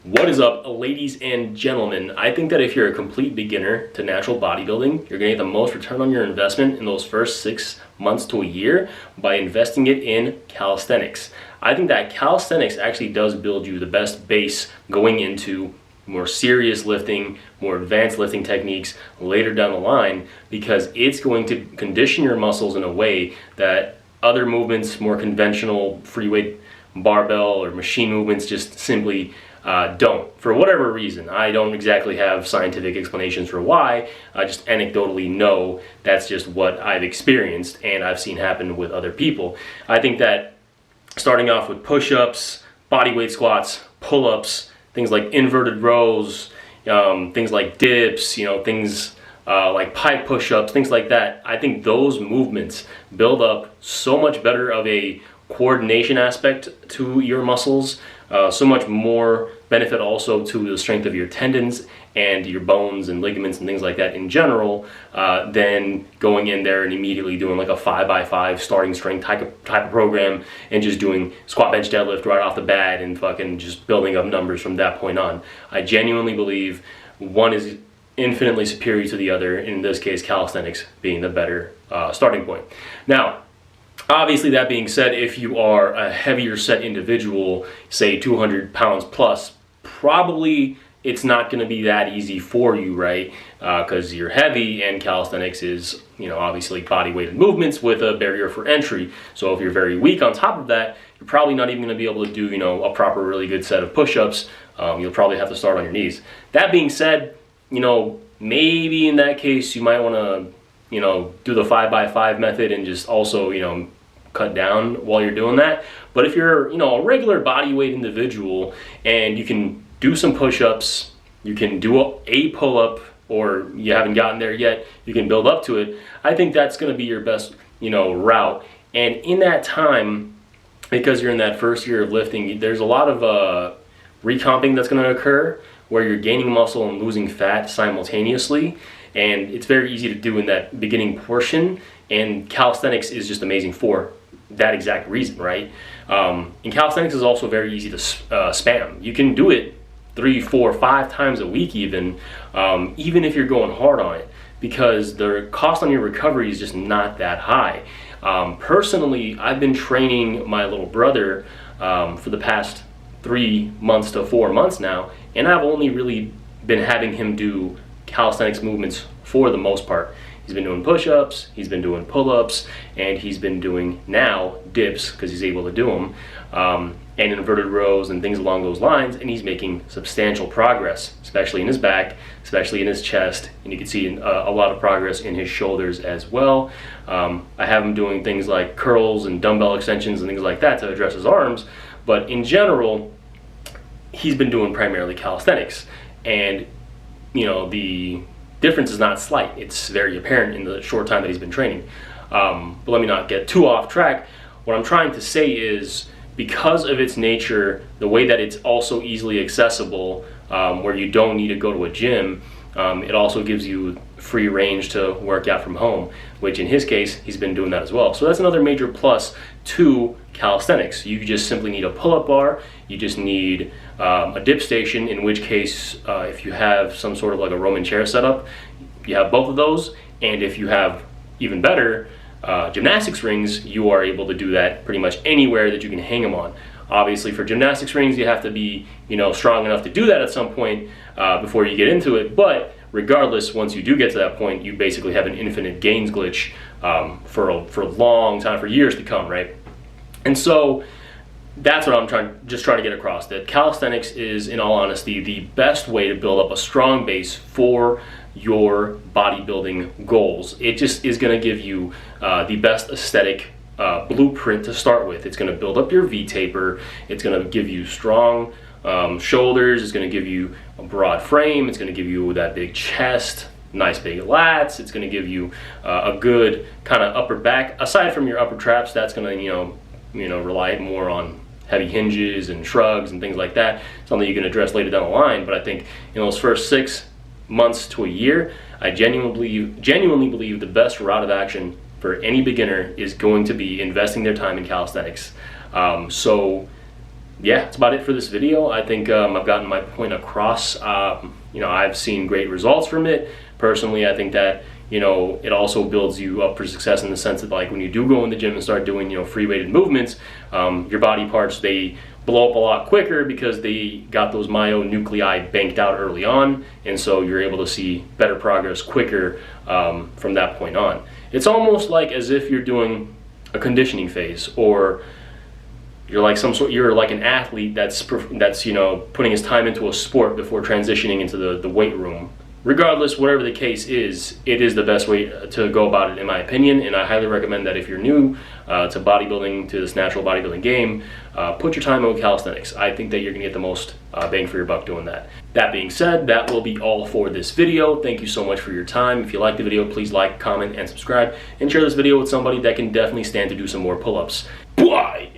What is up, ladies and gentlemen? I think that if you're a complete beginner to natural bodybuilding, you're gonna get the most return on your investment in those first 6 months to a year by investing it in calisthenics. I think that calisthenics actually does build you the best base going into more serious lifting, more advanced lifting techniques later down the line, because it's going to condition your muscles in a way that other movements, more conventional free weight barbell or machine movements, just simply don't. For whatever reason, I don't exactly have scientific explanations for why. I just anecdotally know that's just what I've experienced and I've seen happen with other people. I think that starting off with push-ups, bodyweight squats, pull-ups, things like inverted rows, things like dips, things like pike push-ups, things like that, I think those movements build up so much better of a coordination aspect to your muscles, so much more benefit also to the strength of your tendons and your bones and ligaments and things like that in general, than going in there and immediately doing like a 5x5 starting strength type of program and just doing squat, bench, deadlift right off the bat and fucking just building up numbers from that point on. I genuinely believe one is infinitely superior to the other, in this case calisthenics being the better starting point. Now, obviously, that being said, if you are a heavier set individual, say 200 pounds plus, probably it's not going to be that easy for you, right? Because you're heavy, and calisthenics is, obviously body weighted movements with a barrier for entry. So if you're very weak on top of that, you're probably not even going to be able to do, a proper, really good set of push-ups. You'll probably have to start on your knees. That being said, maybe in that case, you might want to do the 5x5 method and just also, cut down while you're doing that. But if you're, a regular body weight individual and you can do some push-ups, you can do a pull-up, or you haven't gotten there yet, you can build up to it, I think that's going to be your best, route. And in that time, because you're in that first year of lifting, there's a lot of recomping that's going to occur where you're gaining muscle and losing fat simultaneously. And it's very easy to do in that beginning portion, and calisthenics is just amazing for that exact reason, right? And calisthenics is also very easy to spam. You can do it 3, 4, 5 times a week even if you're going hard on it, because the cost on your recovery is just not that high. Personally, I've been training my little brother for the past 3 months to 4 months now, and I've only really been having him do calisthenics movements for the most part. He's been doing push-ups, he's been doing pull-ups, and he's been doing now dips, because he's able to do them, and inverted rows and things along those lines, and he's making substantial progress, especially in his back, especially in his chest, and you can see a lot of progress in his shoulders as well. I have him doing things like curls and dumbbell extensions and things like that to address his arms, but in general, he's been doing primarily calisthenics, and the difference is not slight. It's very apparent in the short time that he's been training. But let me not get too off track. What I'm trying to say is, because of its nature, the way that it's also easily accessible, where you don't need to go to a gym, it also gives you free range to work out from home, which in his case, he's been doing that as well. So that's another major plus to calisthenics. You just simply need a pull-up bar, you just need a dip station, in which case, if you have some sort of like a Roman chair setup, you have both of those, and if you have even better gymnastics rings, you are able to do that pretty much anywhere that you can hang them on. Obviously, for gymnastics rings, you have to be, strong enough to do that at some point before you get into it. But regardless, once you do get to that point, you basically have an infinite gains glitch for a long time, for years to come, right? And so that's what I'm trying to get across, that calisthenics is, in all honesty, the best way to build up a strong base for your bodybuilding goals. It just is going to give you the best aesthetic blueprint to start with. It's going to build up your V-taper. It's going to give you strong shoulders. It's going to give you a broad frame. It's going to give you that big chest, nice big lats. It's going to give you a good kind of upper back. Aside from your upper traps, that's going to rely more on heavy hinges and shrugs and things like that. Something you can address later down the line. But I think in those first 6 months to a year, I genuinely believe the best route of action for any beginner is going to be investing their time in calisthenics. So yeah, that's about it for this video. I think I've gotten my point across. You know, I've seen great results from it. Personally, I think that, you know, it also builds you up for success in the sense that, like, when you do go in the gym and start doing, you know, free weighted movements, your body parts, they blow up a lot quicker because they got those myonuclei banked out early on, and so you're able to see better progress quicker from that point on. It's almost like as if you're doing a conditioning phase, or you're like an athlete that's you know, putting his time into a sport before transitioning into the weight room. Regardless, whatever the case is, it is the best way to go about it, in my opinion, and I highly recommend that if you're new to bodybuilding, to this natural bodybuilding game, put your time in with calisthenics. I think that you're gonna get the most bang for your buck doing that. That being said, that will be all for this video. Thank you so much for your time. If you like the video, please like, comment, and subscribe, and share this video with somebody that can definitely stand to do some more pull-ups. Bye!